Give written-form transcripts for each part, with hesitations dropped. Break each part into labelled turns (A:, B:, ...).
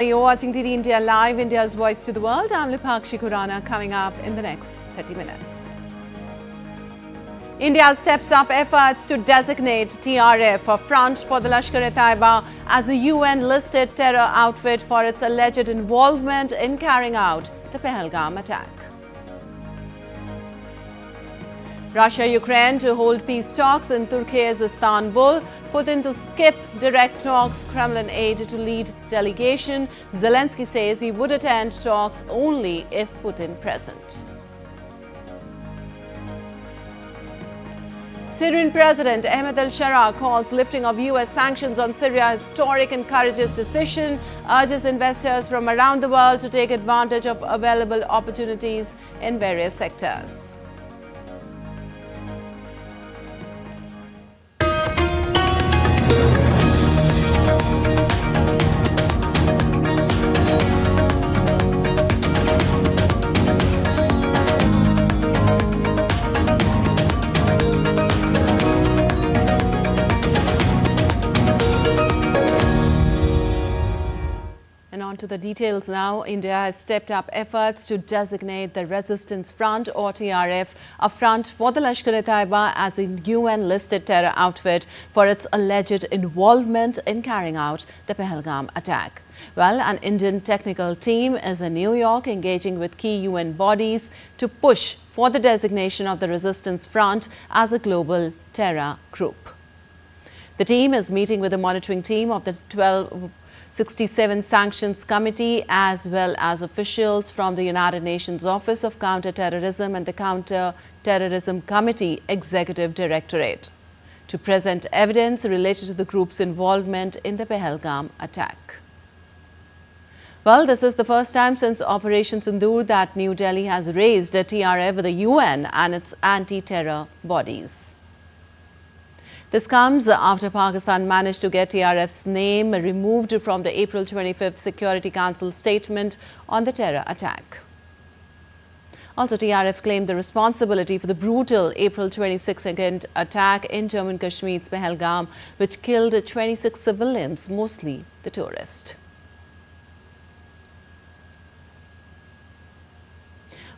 A: You're watching TD India Live, India's voice to the world. I'm Lipakshi Khurana, coming up in the next 30 minutes. India steps up efforts to designate TRF a front for the Lashkar-e-Taiba as a UN-listed terror outfit for its alleged involvement in carrying out the Pahalgam attack. Russia-Ukraine to hold peace talks in Turkiye's Istanbul. Putin to skip direct talks, Kremlin aide to lead delegation. Zelensky says he would attend talks only if Putin present. Syrian President Ahmed al-Shara calls lifting of US sanctions on Syria historic and courageous decision, urges investors from around the world to take advantage of available opportunities in various sectors. To the details now. India has stepped up efforts to designate the Resistance Front or TRF a front for the Lashkar-e-Taiba as a UN-listed terror outfit for its alleged involvement in carrying out the Pahalgam attack. Well, an Indian technical team is in New York engaging with key UN bodies to push for the designation of the Resistance Front as a global terror group. The team is meeting with the monitoring team of the 1267 Sanctions Committee as well as officials from the United Nations Office of Counter-Terrorism and the Counter-Terrorism Committee Executive Directorate to present evidence related to the group's involvement in the Pahalgam attack. Well, this is the first time since Operation Zindur that New Delhi has raised a TRF with the UN and its anti-terror bodies. This comes after Pakistan managed to get TRF's name removed from the April 25th Security Council statement on the terror attack. Also, TRF claimed the responsibility for the brutal April 22nd attack in Jammu and Kashmir's Pahalgam, which killed 26 civilians, mostly the tourists.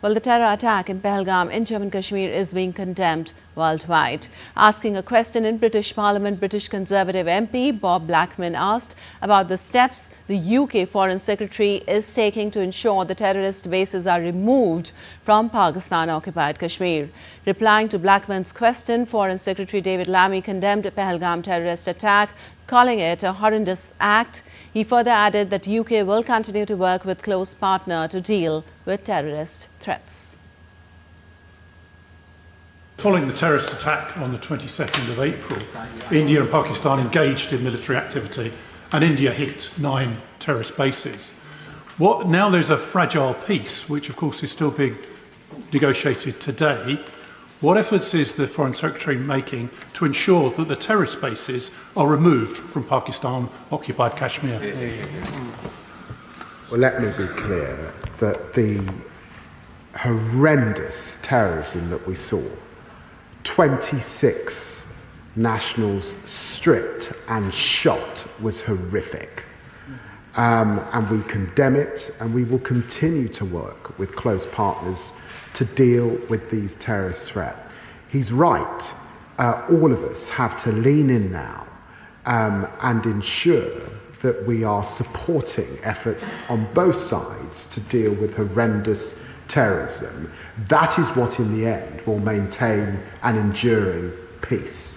A: Well, the terror attack in Pahalgam in Jammu and Kashmir is being condemned worldwide. Asking a question in British Parliament, British Conservative MP Bob Blackman asked about the steps the UK Foreign Secretary is taking to ensure the terrorist bases are removed from Pakistan-occupied Kashmir. Replying to Blackman's question, Foreign Secretary David Lammy condemned the Pahalgam terrorist attack, calling it a horrendous act. He further added that UK will continue to work with close partner to deal with terrorist threats.
B: Following the terrorist attack on the 22nd of April, India and Pakistan engaged in military activity and India hit 9 terrorist bases. Now there's a fragile peace, which of course is still being negotiated today. What efforts is the Foreign Secretary making to ensure that the terrorist bases are removed from Pakistan-occupied Kashmir?
C: Well, let me be clear that the horrendous terrorism that we saw, 26 nationals stripped and shot, was horrific. And we condemn it, and we will continue to work with close partners to deal with these terrorist threats. He's right. All of us have to lean in now and ensure that we are supporting efforts on both sides to deal with horrendous terrorism. That is what, in the end, will maintain an enduring peace.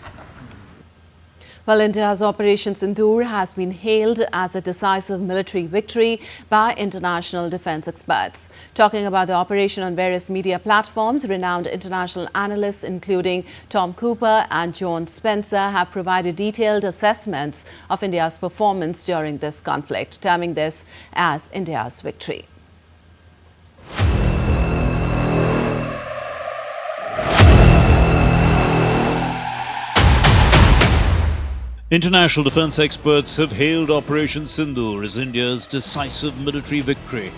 A: Well, India's Operation Zindur has been hailed as a decisive military victory by international defense experts. Talking about the operation on various media platforms, renowned international analysts including Tom Cooper and John Spencer have provided detailed assessments of India's performance during this conflict, terming this as India's victory.
D: International defense experts have hailed Operation Zindur as India's decisive military victory.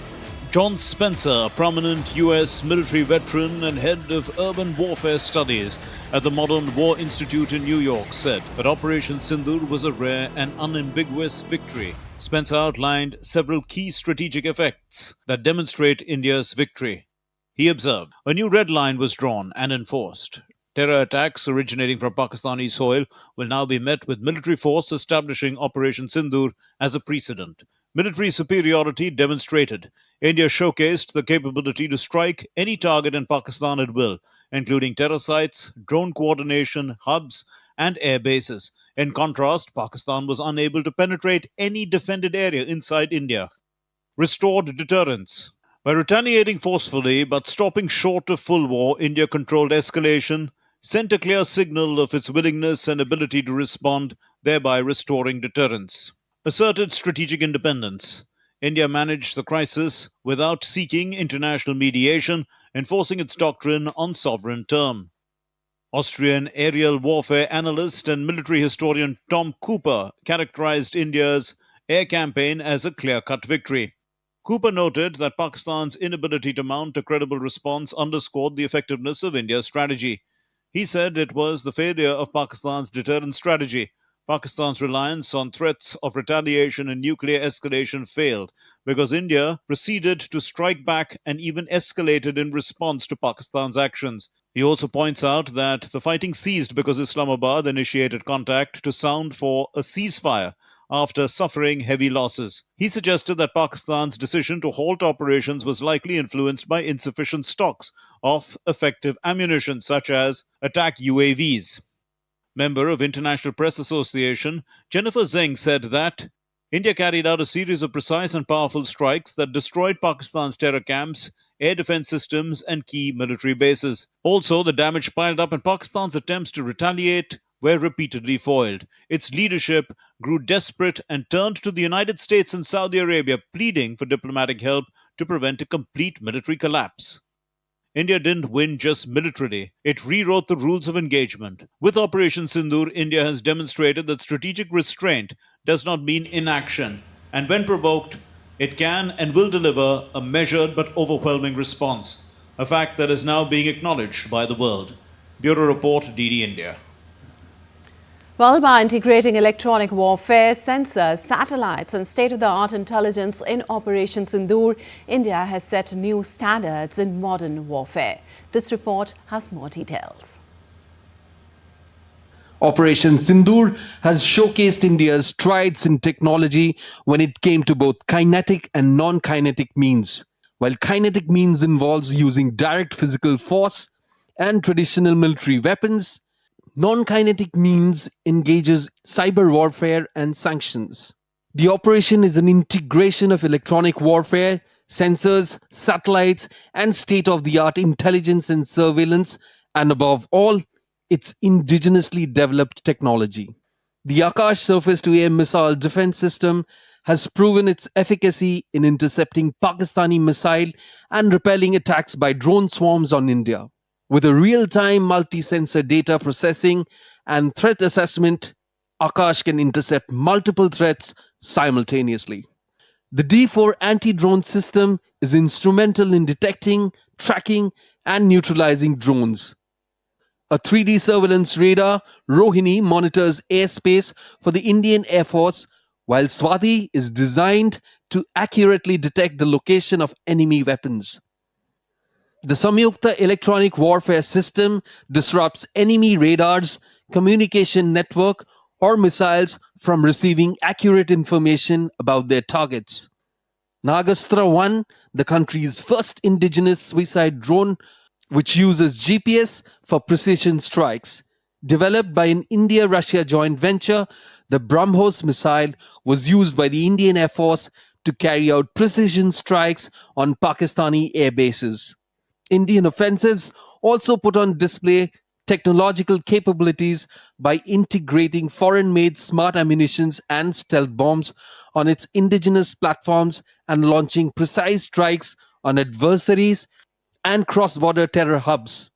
D: John Spencer, a prominent US military veteran and head of urban warfare studies at the Modern War Institute in New York, said that Operation Zindur was a rare and unambiguous victory. Spencer outlined several key strategic effects that demonstrate India's victory. He observed, a new red line was drawn and enforced. Terror attacks originating from Pakistani soil will now be met with military force, establishing Operation Zindur as a precedent. Military superiority demonstrated. India showcased the capability to strike any target in Pakistan at will, including terror sites, drone coordination, hubs, and air bases. In contrast, Pakistan was unable to penetrate any defended area inside India. Restored deterrence. By retaliating forcefully but stopping short of full war, India controlled escalation, sent a clear signal of its willingness and ability to respond, thereby restoring deterrence. Asserted strategic independence. India managed the crisis without seeking international mediation, enforcing its doctrine on sovereign term. Austrian aerial warfare analyst and military historian Tom Cooper characterized India's air campaign as a clear-cut victory. Cooper noted that Pakistan's inability to mount a credible response underscored the effectiveness of India's strategy. He said it was the failure of Pakistan's deterrence strategy. Pakistan's reliance on threats of retaliation and nuclear escalation failed because India proceeded to strike back and even escalated in response to Pakistan's actions. He also points out that the fighting ceased because Islamabad initiated contact to sound for a ceasefire after suffering heavy losses. He suggested that Pakistan's decision to halt operations was likely influenced by insufficient stocks of effective ammunition, such as attack UAVs. Member of International Press Association, Jennifer Zeng said that India carried out a series of precise and powerful strikes that destroyed Pakistan's terror camps, air defense systems, and key military bases. Also, the damage piled up in Pakistan's attempts to retaliate were repeatedly foiled. Its leadership grew desperate and turned to the United States and Saudi Arabia, pleading for diplomatic help to prevent a complete military collapse. India didn't win just militarily, it rewrote the rules of engagement. With Operation Zindur, India has demonstrated that strategic restraint does not mean inaction, and when provoked, it can and will deliver a measured but overwhelming response, a fact that is now being acknowledged by the world. Bureau Report, DD India.
A: Well, by integrating electronic warfare, sensors, satellites and state-of-the-art intelligence in Operation Zindur, India has set new standards in modern warfare. This report has more details.
E: Operation Zindur has showcased India's strides in technology when it came to both kinetic and non-kinetic means. While kinetic means involves using direct physical force and traditional military weapons, non-kinetic means engages cyber warfare and sanctions. The operation is an integration of electronic warfare, sensors, satellites, and state-of-the-art intelligence and surveillance, and above all, its indigenously developed technology. The Akash surface-to-air missile defense system has proven its efficacy in intercepting Pakistani missile and repelling attacks by drone swarms on India. With a real-time multi-sensor data processing and threat assessment, Akash can intercept multiple threats simultaneously. The D4 anti-drone system is instrumental in detecting, tracking, and neutralizing drones. A 3D surveillance radar, Rohini, monitors airspace for the Indian Air Force, while Swati is designed to accurately detect the location of enemy weapons. The Samyukta electronic warfare system disrupts enemy radars, communication network, or missiles from receiving accurate information about their targets. Nagastra-1, the country's first indigenous suicide drone, which uses GPS for precision strikes. Developed by an India-Russia joint venture, the BrahMos missile was used by the Indian Air Force to carry out precision strikes on Pakistani air bases. Indian offensives also put on display technological capabilities by integrating foreign-made smart ammunitions and stealth bombs on its indigenous platforms and launching precise strikes on adversaries and cross-border terror hubs.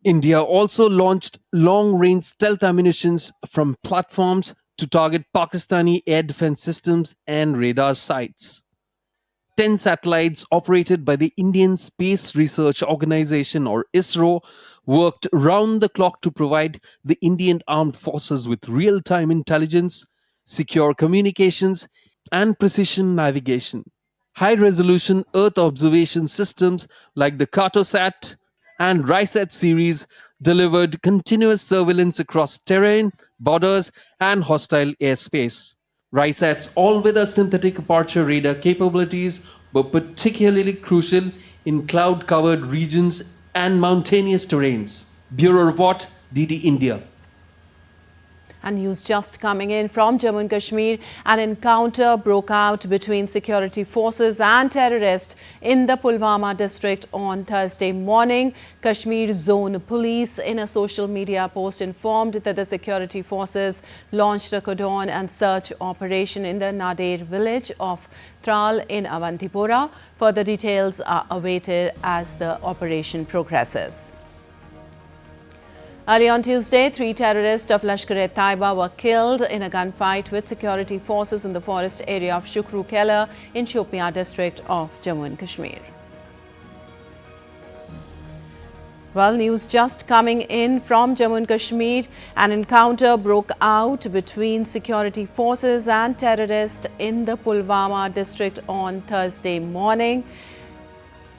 E: India also launched long-range stealth ammunitions from platforms to target Pakistani air defense systems and radar sites. 10 satellites operated by the Indian Space Research Organization or ISRO worked round the clock to provide the Indian Armed Forces with real-time intelligence, secure communications, and precision navigation. High-resolution Earth observation systems like the Cartosat and RISAT series delivered continuous surveillance across terrain, borders, and hostile airspace. RISAT's all-weather synthetic aperture radar capabilities were particularly crucial in cloud-covered regions and mountainous terrains. Bureau Report, DD India.
A: And news just coming in from Jammu and Kashmir, an encounter broke out between security forces and terrorists in the Pulwama district on Thursday morning. Kashmir Zone Police in a social media post informed that the security forces launched a cordon and search operation in the Nadir village of Tral in Avantipora. Further details are awaited as the operation progresses. Early on Tuesday, 3 terrorists of Lashkar-e-Taiba were killed in a gunfight with security forces in the forest area of Shukru Kela in Shopian district of Jammu and Kashmir. Well, news just coming in from Jammu and Kashmir. An encounter broke out between security forces and terrorists in the Pulwama district on Thursday morning.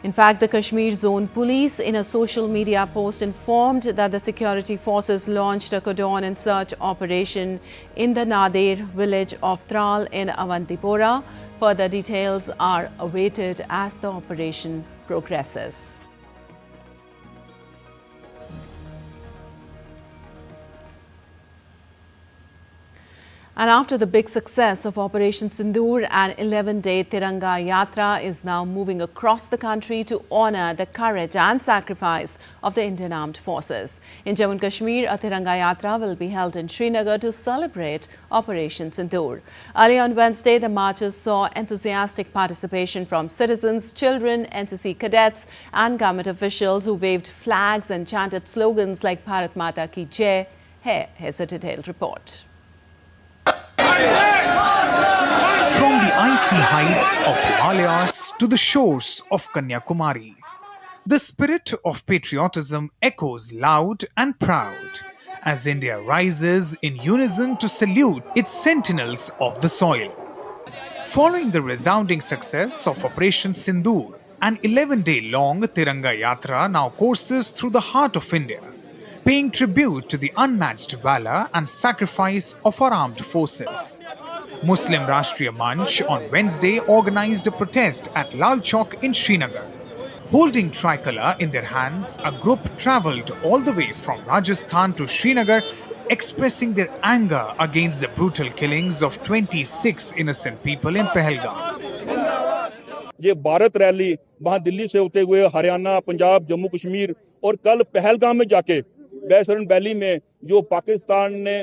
A: In fact, the Kashmir Zone Police in a social media post informed that the security forces launched a cordon and search operation in the Nadir village of Tral in Avantipora. Further details are awaited as the operation progresses. And after the big success of Operation Zindur, an 11-day Tiranga Yatra is now moving across the country to honor the courage and sacrifice of the Indian Armed Forces. In Jammu and Kashmir, a Tiranga Yatra will be held in Srinagar to celebrate Operation Zindur. Early on Wednesday, the marches saw enthusiastic participation from citizens, children, NCC cadets and government officials who waved flags and chanted slogans like Bharat Mata Ki Jai. Here's a detailed report.
F: From the icy heights of Himalayas to the shores of Kanyakumari, the spirit of patriotism echoes loud and proud as India rises in unison to salute its sentinels of the soil. Following the resounding success of Operation Zindur, an 11-day-long Tiranga Yatra now courses through the heart of India, paying tribute to the unmatched valor and sacrifice of our armed forces. Muslim Rashtriya Manch on Wednesday organized a protest at Lal Chowk in Srinagar. Holding tricolour in their hands, a group travelled all the way from Rajasthan to Srinagar, expressing their anger against the brutal killings of 26 innocent people in Pahalgam.
G: ये Bharat rally वहां दिल्ली से होते हुए हरियाणा, पंजाब, जम्मू कश्मीर और कल पहलगाम में जाके Baisaran valley में जो पाकिस्तान ने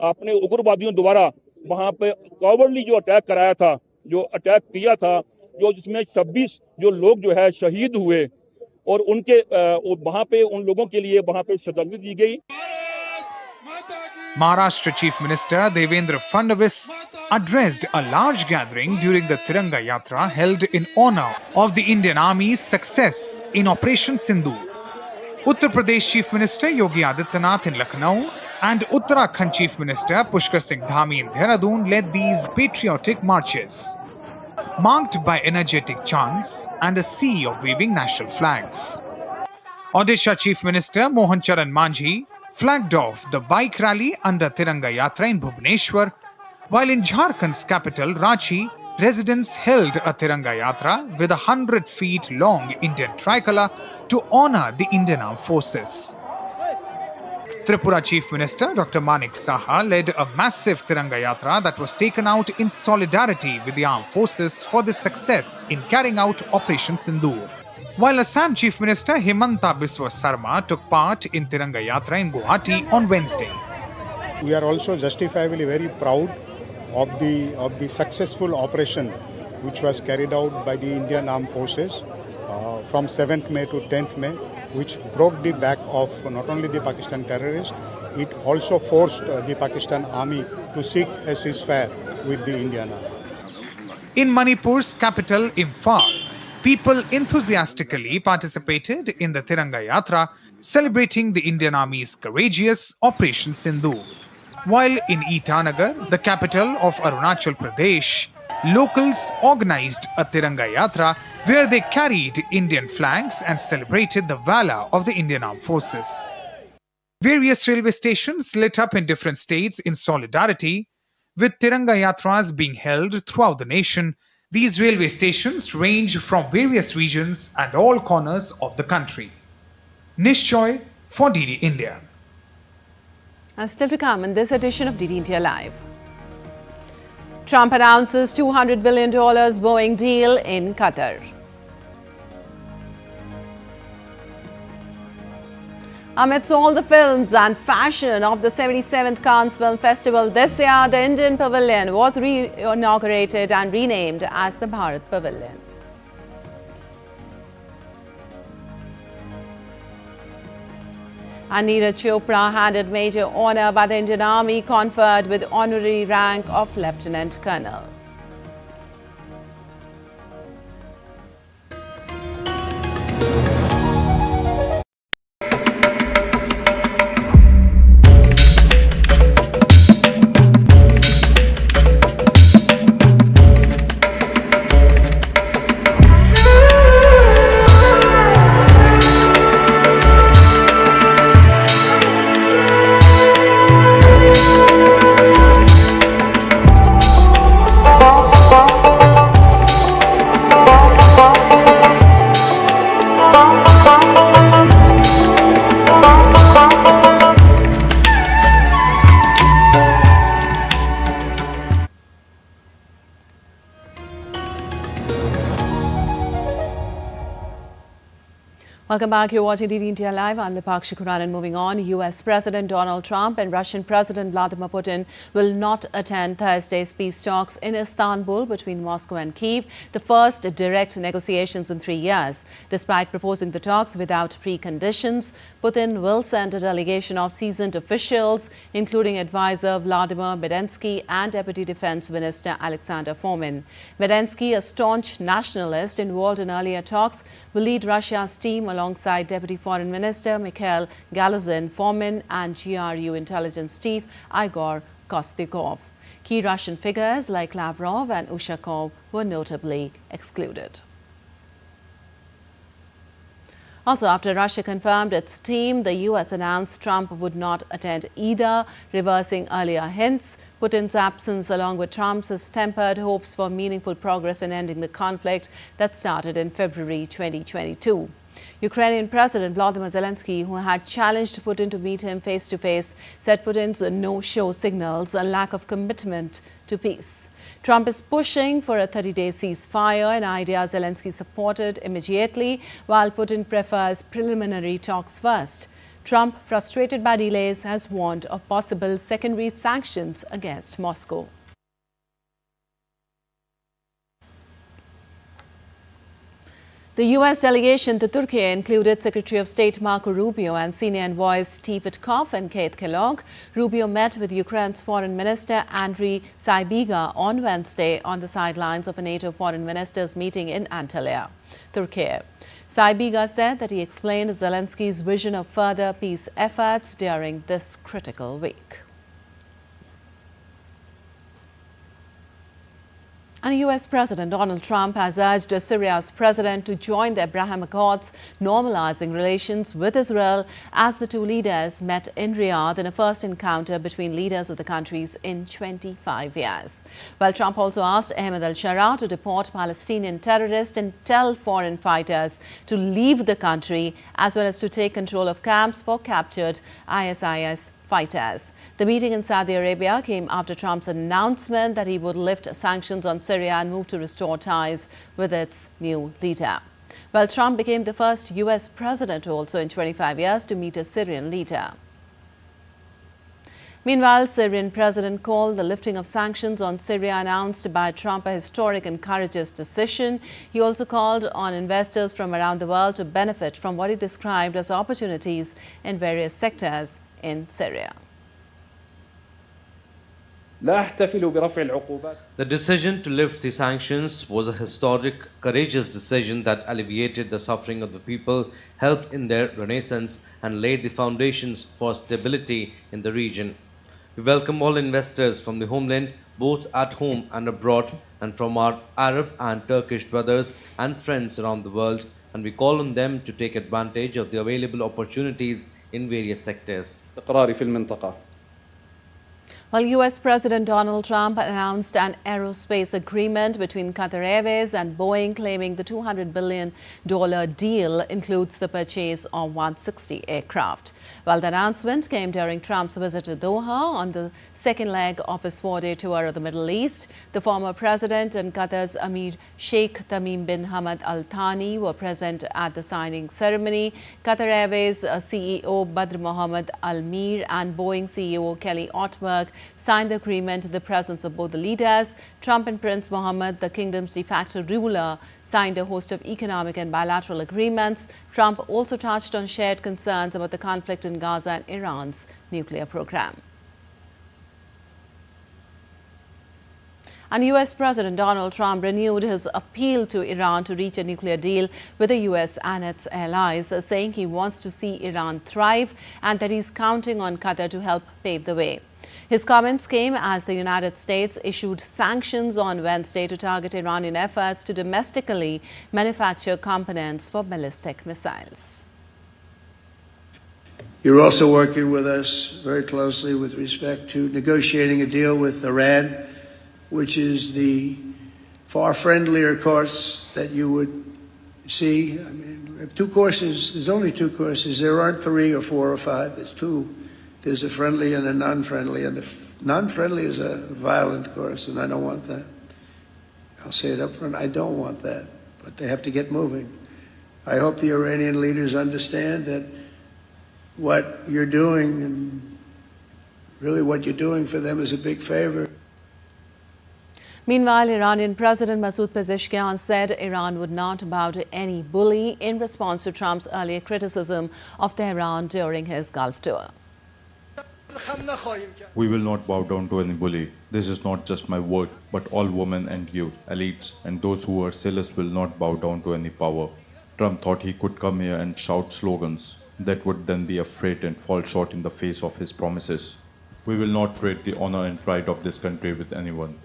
G: अपने उग्रवादियों द्वारा वहां पे कॉवर्डली जो अटैक कराया था, जो अटैक किया था, जो जिसमें 26 जो लोग जो है शहीद हुए और उनके वहां पे उन लोगों के लिए वहां पे श्रद्धांजलि दी गई.
F: Maharashtra Chief Minister Devendra Fadnavis addressed a large gathering during the Tiranga Yatra held in honor of the Indian Army's success in Operation Zindur. Uttar Pradesh Chief Minister Yogi Adityanath in Lucknow and Uttarakhand Chief Minister Pushkar Singh Dhami in Dehradun led these patriotic marches, marked by energetic chants and a sea of waving national flags. Odisha Chief Minister Mohan Charan Manjhi flagged off the bike rally under Tiranga Yatra in Bhubaneswar, while in Jharkhand's capital Ranchi, residents held a Tiranga Yatra with a 100-feet-long Indian tricolour to honour the Indian Armed Forces. Tripura Chief Minister Dr. Manik Saha led a massive Tiranga Yatra that was taken out in solidarity with the armed forces for the success in carrying out Operation Zindur. While Assam Chief Minister Himanta Biswa Sarma took part in Tiranga Yatra in Guwahati on Wednesday.
H: We are also justifiably very proud of the successful operation which was carried out by the Indian Armed Forces from 7th May to 10th May, which broke the back of not only the Pakistan terrorists, it also forced the Pakistan army to seek a ceasefire with the Indian army.
F: In Manipur's capital, Imphal, people enthusiastically participated in the Tiranga Yatra, celebrating the Indian Army's courageous Operation Zindur. While in Itanagar, the capital of Arunachal Pradesh, locals organized a Tiranga Yatra where they carried Indian flags and celebrated the valor of the Indian Armed Forces. Various railway stations lit up in different states in solidarity, with Tiranga Yatras being held throughout the nation. These railway stations range from various regions and all corners of the country. Nishchoy for DD India.
A: And still to come in this edition of DD India Live. Trump announces $200 billion Boeing deal in Qatar. Amidst all the films and fashion of the 77th Cannes Film Festival this year, the Indian Pavilion was re-inaugurated and renamed as the Bharat Pavilion. And Nir Chopra handed major honour by the Indian Army, conferred with honorary rank of Lieutenant Colonel. Welcome back. You're watching DD India Live. I'm Lipakshi Kuran, and moving on, US President Donald Trump and Russian President Vladimir Putin will not attend Thursday's peace talks in Istanbul between Moscow and Kyiv, the first direct negotiations in 3 years. Despite proposing the talks without preconditions, Putin will send a delegation of seasoned officials, including advisor Vladimir Medensky and Deputy Defense Minister Alexander Fomin. Medensky, a staunch nationalist involved in earlier talks, will lead Russia's team alongside Deputy Foreign Minister Mikhail Galuzin, Fomin, and GRU intelligence chief Igor Kostikov. Key Russian figures like Lavrov and Ushakov were notably excluded. Also, after Russia confirmed its team, the US announced Trump would not attend either, reversing earlier hints. Putin's absence, along with Trump's, has tempered hopes for meaningful progress in ending the conflict that started in February 2022. Ukrainian President Volodymyr Zelensky, who had challenged Putin to meet him face-to-face, said Putin's no-show signals a lack of commitment to peace. Trump is pushing for a 30-day ceasefire, an idea Zelensky supported immediately, while Putin prefers preliminary talks first. Trump, frustrated by delays, has warned of possible secondary sanctions against Moscow. The U.S. delegation to Turkiye included Secretary of State Marco Rubio and senior envoys Steve Witkoff and Keith Kellogg. Rubio met with Ukraine's Foreign Minister Andriy Sybiga on Wednesday on the sidelines of a NATO foreign ministers meeting in Antalya, Turkey. Sybiga said that he explained Zelensky's vision of further peace efforts during this critical week. And US President Donald Trump has urged Syria's president to join the Abraham Accords, normalizing relations with Israel, as the two leaders met in Riyadh in a first encounter between leaders of the countries in 25 years. Well, Trump also asked Ahmed al-Sharaa to deport Palestinian terrorists and tell foreign fighters to leave the country, as well as to take control of camps for captured ISIS fighters. The meeting in Saudi Arabia came after Trump's announcement that he would lift sanctions on Syria and move to restore ties with its new leader. Well, Trump became the first U.S. president also in 25 years to meet a Syrian leader. Meanwhile, Syrian President called the lifting of sanctions on Syria announced by Trump a historic and courageous decision. He also called on investors from around the world to benefit from what he described as opportunities in various sectors in Syria.
I: The decision to lift the sanctions was a historic, courageous decision that alleviated the suffering of the people, helped in their renaissance, and laid the foundations for stability in the region. We welcome all investors from the homeland both at home and abroad, and from our Arab and Turkish brothers and friends around the world, and we call on them to take advantage of the available opportunities in various sectors.
A: Well, U.S. President Donald Trump announced an aerospace agreement between Qatar Airways and Boeing, claiming the $200 billion deal includes the purchase of 160 aircraft. Well, the announcement came during Trump's visit to Doha on the second leg of his 4-day tour of the Middle East. The former president and Qatar's Emir Sheikh Tamim bin Hamad Al Thani were present at the signing ceremony. Qatar Airways CEO Badr Mohammed Al Mir and Boeing CEO Kelly Ortberg signed the agreement in the presence of both the leaders. Trump and Prince Mohammed, the kingdom's de facto ruler, signed a host of economic and bilateral agreements. Trump also touched on shared concerns about the conflict in Gaza and Iran's nuclear program. And U.S. President Donald Trump renewed his appeal to Iran to reach a nuclear deal with the U.S. and its allies, saying he wants to see Iran thrive and that he's counting on Qatar to help pave the way. His comments came as the United States issued sanctions on Wednesday to target Iranian efforts to domestically manufacture components for ballistic missiles.
J: You're also working with us very closely with respect to negotiating a deal with Iran, which is the far friendlier course that you would see. I mean, we have two courses. There's only two courses. There aren't 3 or 4 or 5. There's 2. There's a friendly and a non-friendly, and the non-friendly is a violent course, and I don't want that. I'll say it up front, I don't want that, but they have to get moving. I hope the Iranian leaders understand that what you're doing, and really what you're doing for them, is a big favor.
A: Meanwhile, Iranian President Masood Pezeshkian said Iran would not bow to any bully in response to Trump's earlier criticism of Tehran during his Gulf tour.
K: We will not bow down to any bully. This is not just my word, but all women and youth, elites, and those who are zealous will not bow down to any power. Trump thought he could come here and shout slogans that would then be afraid and fall short in the face of his promises. We will not trade the honor and pride of this country with anyone.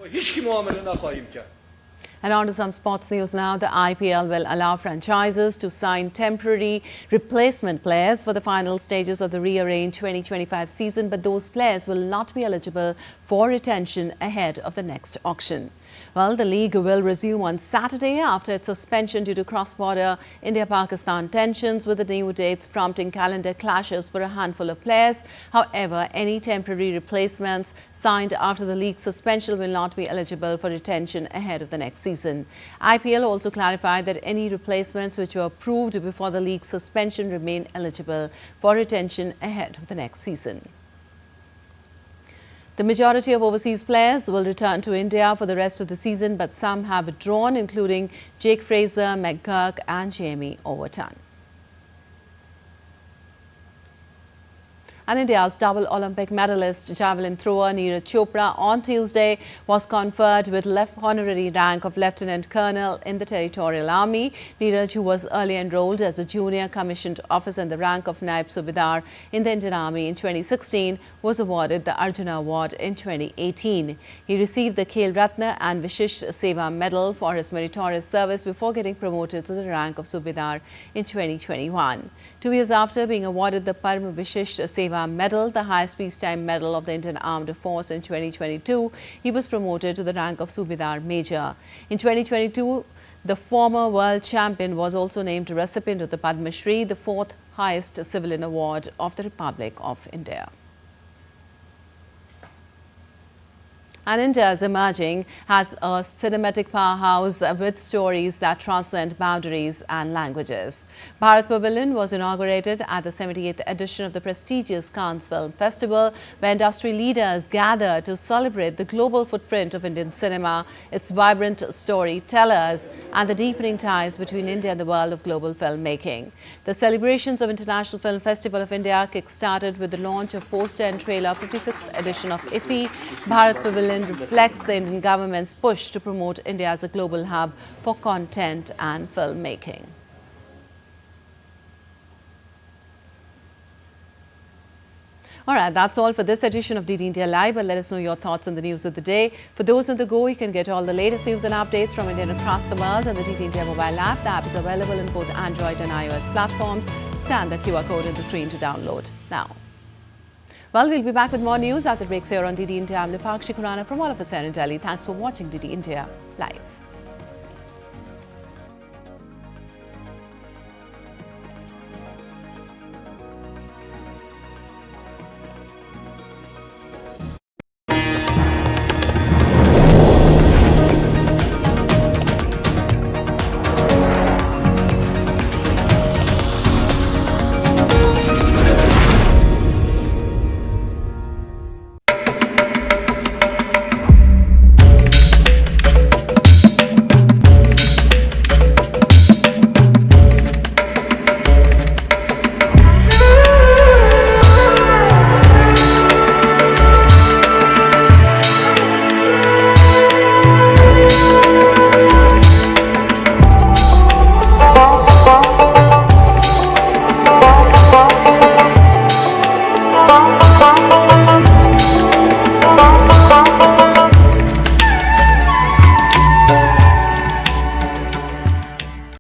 A: And on to some sports news now. The IPL will allow franchises to sign temporary replacement players for the final stages of the rearranged 2025 season, but those players will not be eligible for retention ahead of the next auction. Well, the league will resume on Saturday after its suspension due to cross-border India-Pakistan tensions, with the new dates prompting calendar clashes for a handful of players. However, any temporary replacements signed after the league suspension will not be eligible for retention ahead of the next season. IPL also clarified that any replacements which were approved before the league suspension remain eligible for retention ahead of the next season. The majority of overseas players will return to India for the rest of the season, but some have withdrawn, including Jake Fraser, McGurk and Jamie Overton. And India's double Olympic medalist javelin thrower Nir Chopra on Tuesday was conferred with Left Honorary Rank of Lieutenant Colonel in the Territorial Army. Neeraj, who was earlier enrolled as a junior commissioned officer in the rank of Naib Subedar in the Indian Army in 2016, was awarded the Arjuna Award in 2018. He received the Khel Ratna and Vishish Seva Medal for his meritorious service before getting promoted to the rank of Subedar in 2021. 2 years after being awarded the Parma Vishish Seva Medal, the highest peacetime medal of the Indian Armed Force in 2022, he was promoted to the rank of Subedar Major. In 2022, the former world champion was also named recipient of the Padma Shri, the 4th highest civilian award of the Republic of India. And India is emerging as a cinematic powerhouse with stories that transcend boundaries and languages. Bharat Pavilion was inaugurated at the 78th edition of the prestigious Cannes Film Festival, where industry leaders gather to celebrate the global footprint of Indian cinema, its vibrant storytellers, and the deepening ties between India and the world of global filmmaking. The celebrations of International Film Festival of India kick-started with the launch of poster and trailer 56th edition of IFFI. Bharat Pavilion reflects the Indian government's push to promote India as a global hub for content and filmmaking. All right, that's all for this edition of DD India Live. But let us know your thoughts on the news of the day. For those on the go, you can get all the latest news and updates from India and across the world on the DD India mobile app. The app is available in both Android and iOS platforms. Scan the QR code on the screen to download now. Well, we'll be back with more news as it breaks here on DD India. I'm Lipakshi Khurana from all of us here in Delhi. Thanks for watching DD India Live.